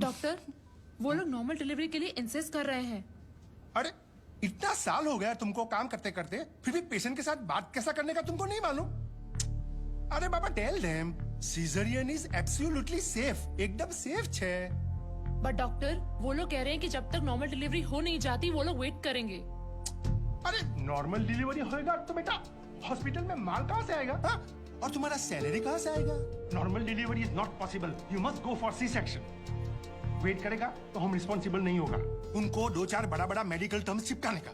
Doctor, वो लोग normal delivery के लिए इंसिस्ट कर रहे हैं। अरे इतना साल हो गया तुमको काम करते करते, फिर भी पेशेंट के साथ बात कैसा करने का तुमको नहीं मालूम? अरे बाबा tell them caesarean is absolutely safe, एकदम सेफ छे। बट डॉक्टर, वो लोग कह रहे हैं कि जब तक नॉर्मल डिलीवरी हो नहीं जाती वो लोग वेट करेंगे। अरे नॉर्मल डिलीवरी होएगा तो बेटा हॉस्पिटल में माल कहाँ से आएगा? हाँ? और तुम्हारा सैलरी कहाँ से आएगा? Normal delivery is not possible, you must go for C section. Wait करेगा तो हम रिस्पॉन्सिबल नहीं होगा। उनको 2-4 बड़ा बड़ा मेडिकल टर्म्स चिपकाने का।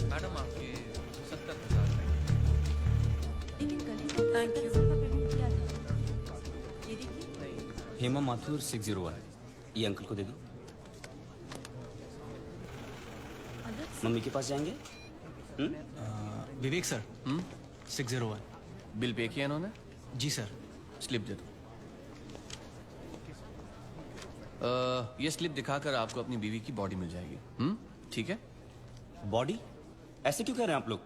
मैडम आपके 70,000। Thank you. हेमा माथुर 601, ये अंकल को दे दो। मम्मी के पास जाएंगे? विवेक सर, 601। बिल पे किया इन्होंने? जी सर। स्लिप दे दो। ये स्लिप दिखाकर आपको अपनी बीवी की बॉडी मिल जाएगी। ठीक है? बॉडी? ऐसे क्यों कह रहे हैं आप लोग?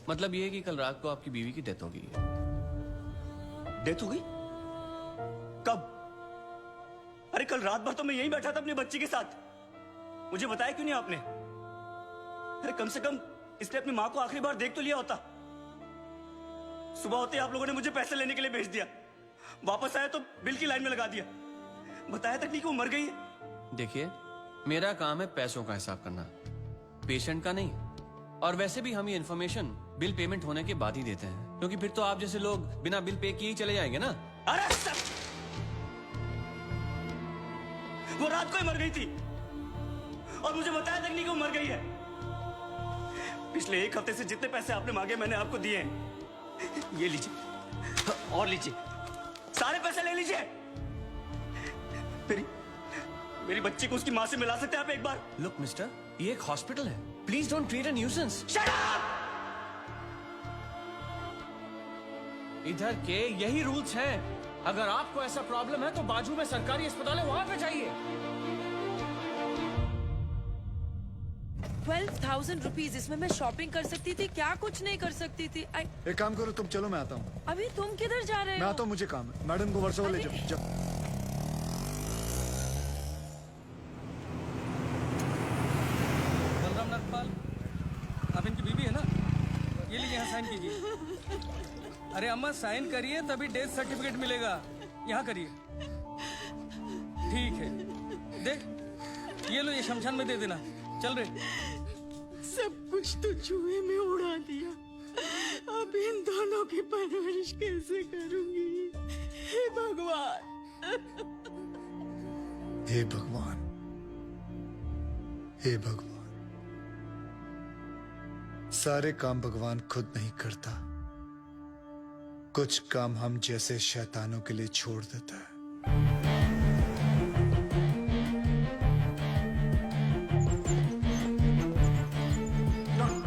मतलब ये है कि कल रात को आपकी बीवी की डेथ हो गई है। डेथ हो गई? कब? अरे कल रात भर तो मैं यहीं बैठा था अपनी बच्ची के साथ। मुझे बताया क्यों नहीं आपने? अरे कम से कम इसने अपनी माँ को आखिरी बार देख तो लिया होता। सुबह होते आप लोगों ने मुझे पैसे लेने के लिए भेज दिया, वापस आया तो बिल की लाइन में लगा दिया। बताया तक नहीं कि वो मर गई है। देखिए, मेरा काम है पैसों का हिसाब करना, पेशेंट का नहीं। और वैसे भी हम ये इन्फॉर्मेशन बिल पेमेंट होने के बाद ही देते हैं, क्योंकि फिर तो आप जैसे लोग बिना बिल पे किए ही चले जाएंगे ना। अरे सब वो रात को ही मर गई थी और मुझे बताया तक नहीं कि वो मर गई है। पिछले 1 हफ्ते से जितने पैसे आपने मांगे मैंने आपको दिए हैं। ये लीजिए और लीजिए, सारे पैसे ले लीजिए। मेरी बच्ची को उसकी माँ से मिला सकते हैं आप एक बार? लुक मिस्टर, ये एक हॉस्पिटल है, please don't create a nuisance. Shut up! इधर के यही रूल्स हैं। अगर आपको ऐसा प्रॉब्लम है तो बाजू में सरकारी अस्पताल है, वहां पे जाइए। 12,000 रुपीज, इसमें मैं शॉपिंग कर सकती थी, क्या कुछ नहीं कर सकती थी। एक काम करो तुम, चलो मैं आता हूँ। अभी तुम किधर जा रहे हो? मैं आता हूँ, मुझे काम है। मैडम को वर्षा ले जाओ। बलराम नागपाल, आप इनकी बीवी है ना? ये लीजिए, यहाँ साइन कीजिए। अरे अम्मा साइन करिए तभी डेथ सर्टिफिकेट मिलेगा। यहाँ करिए। ठीक है, देख ये लो, ये शमशान में दे देना। चल रे। सब कुछ तो जुए में उड़ा दिया, अब इन दोनों की परवरिश कैसे करूंगी? हे भगवान, हे भगवान, हे भगवान। सारे काम भगवान खुद नहीं करता, कुछ काम हम जैसे शैतानों के लिए छोड़ देता है।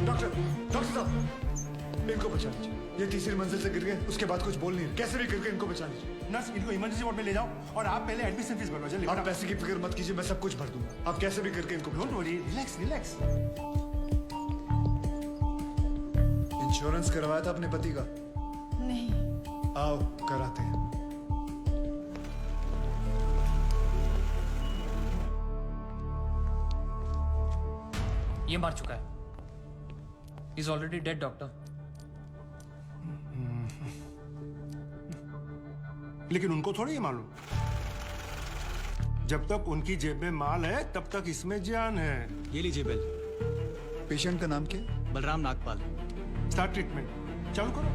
डॉक्टर साहब, इनको बचा लीजिए। ये तीसरी मंजिल से गिर गए, उसके बाद कुछ बोल नहीं रहे। कैसे भी करके इनको बचा लीजिए। नर्स, इनको इमरजेंसी वार्ड में ले जाओ और आप पहले एडमिशन फीस भरवा। जल्दी। आप पैसे की फिक्र मत कीजिए, मैं सब कुछ भर दूंगा। आप कैसे भी करके इनको don't worry, relax relax. Insurance करवाया था अपने पति का? नहीं। आओ कराते हैं। ये मार चुका है। He's already dead, doctor. लेकिन उनको थोड़ी ये मालूम, जब तक उनकी जेब में माल है तब तक इसमें जान है। ये लीजिए बिल। पेशेंट का नाम क्या? बलराम नागपाल। स्टार्ट ट्रीटमेंट चालू करो।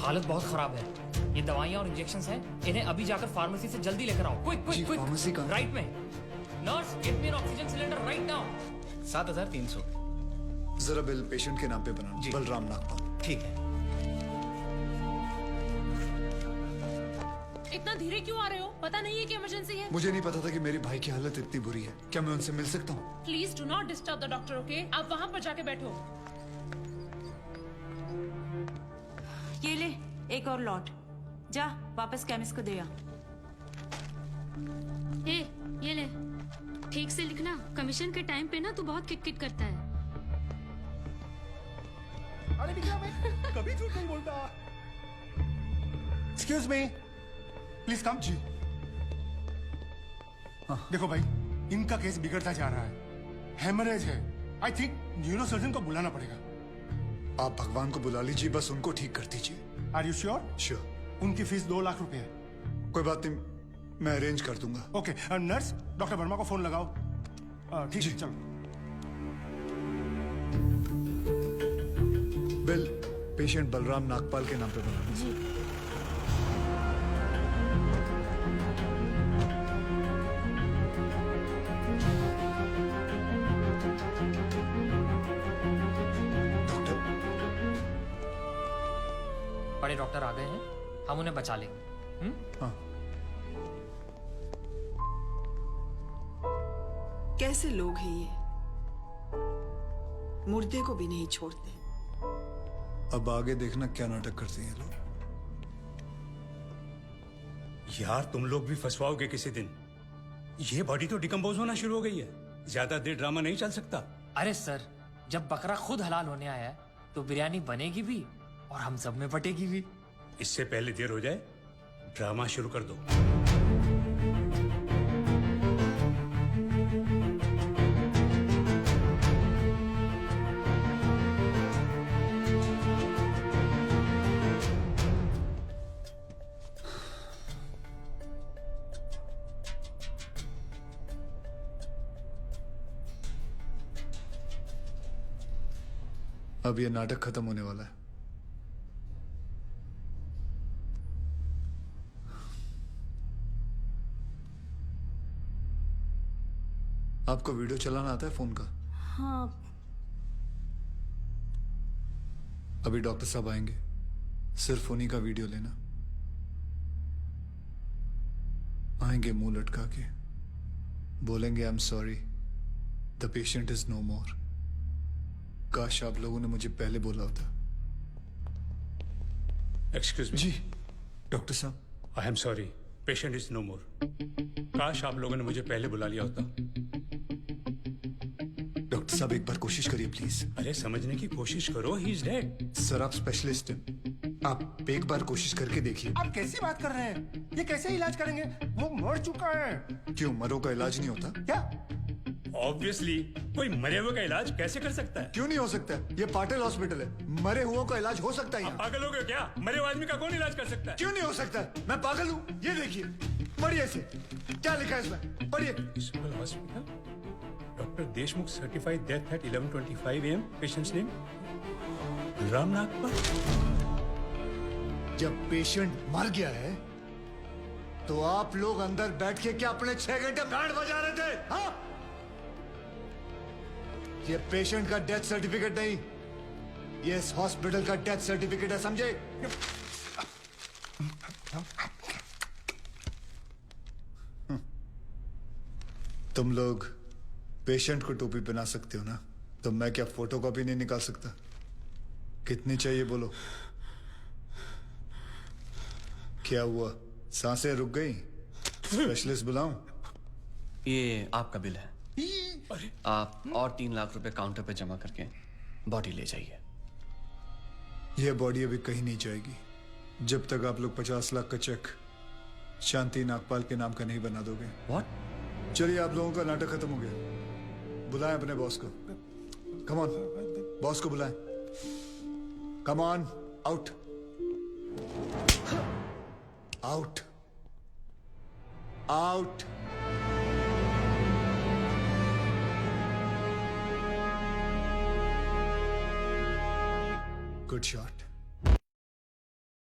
हालत बहुत खराब है। ये दवाइयाँ और इंजेक्शंस हैं, इन्हें अभी जाकर फार्मेसी से जल्दी लेकर आओ। Quick quick quick. फार्मेसी कहाँ? राइट में। Nurse, get me N oxygen cylinder right now. 7,300। जरा बिल पेशेंट के नाम पे बनाना। बलराम नागपाल। ठीक है। इतना धीरे क्यों आ रहे हो? पता नहीं है कि इमरजेंसी है। मुझे नहीं पता था कि मेरी भाई की हालत इतनी बुरी है। क्या मैं उनसे मिल सकता हूँ? Please do not disturb the doctor, okay? आप वहाँ पर जाके बैठो। ये ले एक और लॉट, जा वापस केमिस्ट को दे आ। ये ले, ठीक से लिखना। कमीशन के टाइम पे ना तू बहुत किटकिट करता है। पढ़े लिखा मैं कभी झूठ नहीं बोलता। Excuse me, please come. जी देखो भाई, इनका केस बिगड़ता जा रहा है, हेमरेज है। आई थिंक न्यूरोसर्जन को बुलाना पड़ेगा। आप भगवान को बुला लीजिए, बस उनको ठीक कर दीजिए। Are you sure? श्योर। उनकी फीस 2 लाख रुपए है। कोई बात नहीं, मैं अरेंज कर दूंगा। ओके नर्स, डॉक्टर वर्मा को फोन लगाओ। ठीक है, चलो। बिल पेशेंट बलराम नागपाल के नाम पे बनाना। जी। डॉक्टर, बड़े डॉक्टर आ गए हैं, हम उन्हें बचा लेंगे। हाँ कैसे लोग हैं ये, मुर्दे को भी नहीं छोड़ते। अब आगे देखना क्या नाटक करते हैं ये लोग। यार तुम लोग भी फंसवाओगे किसी दिन। ये बॉडी तो डिकम्पोज होना शुरू हो गई है, ज्यादा देर ड्रामा नहीं चल सकता। अरे सर, जब बकरा खुद हलाल होने आया है तो बिरयानी बनेगी भी और हम सब में बटेगी भी। इससे पहले देर हो जाए, ड्रामा शुरू कर दो। अब ये नाटक खत्म होने वाला है। आपको वीडियो चलाना आता है फोन का? हाँ। अभी डॉक्टर साहब आएंगे, सिर्फ उन्हीं का वीडियो लेना। आएंगे मुंह लटका के, बोलेंगे I am sorry, the patient is no more. काश आप लोगों ने मुझे पहले बोला होता। Excuse me. जी डॉक्टर साहब, I am sorry, patient is no more. काश आप लोगों ने मुझे पहले बुला लिया होता। डॉक्टर साहब एक बार कोशिश करिए प्लीज। अरे समझने की कोशिश करो, ही इज डेड। सर आप स्पेशलिस्ट हैं, आप एक बार कोशिश करके देखिए। आप कैसी बात कर रहे हैं? ये कैसे इलाज करेंगे? वो मर चुका है। क्यों, मरो का इलाज नहीं होता? क्या? ऑब्वियसली, कोई मरे हुए का इलाज कैसे कर सकता है? क्यों नहीं हो सकता? ये पाटिल हॉस्पिटल है, मरे हुओं का इलाज हो सकता है यहाँ। पागल हो गए क्या? मरे हुए आदमी का कौन इलाज कर सकता है? क्यों नहीं हो सकता? मैं पागल हूँ? ये देखिए, पढ़िए इसे, क्या लिखा है इसमें, पढ़िए। Hospital, doctor Deshmukh certified death eight 11:25 AM। Patients name Balram Nagpal. जब पेशेंट मर गया है तो आप लोग अंदर बैठ के क्या अपने 6 घंटे बैंड बजा रहे थे? हाँ? ये पेशेंट का डेथ सर्टिफिकेट नहीं, ये इस हॉस्पिटल का डेथ सर्टिफिकेट है, समझे? तुम लोग पेशेंट को टोपी पहना सकते हो ना, तो मैं क्या फोटोकॉपी नहीं निकाल सकता? कितनी चाहिए बोलो? क्या हुआ, सांसें रुक गई? स्पेशलिस्ट बुलाऊं? ये आपका बिल है, आप और 3 लाख रुपए काउंटर पे जमा करके बॉडी ले जाइए। यह बॉडी अभी कहीं नहीं जाएगी जब तक आप लोग 50 लाख का चेक शांति नागपाल के नाम का नहीं बना दोगे। व्हाट? चलिए, आप लोगों का नाटक खत्म हो गया, बुलाएं अपने बॉस को। कम ऑन, बॉस को बुलाएं। Come on, out out out. Good shot.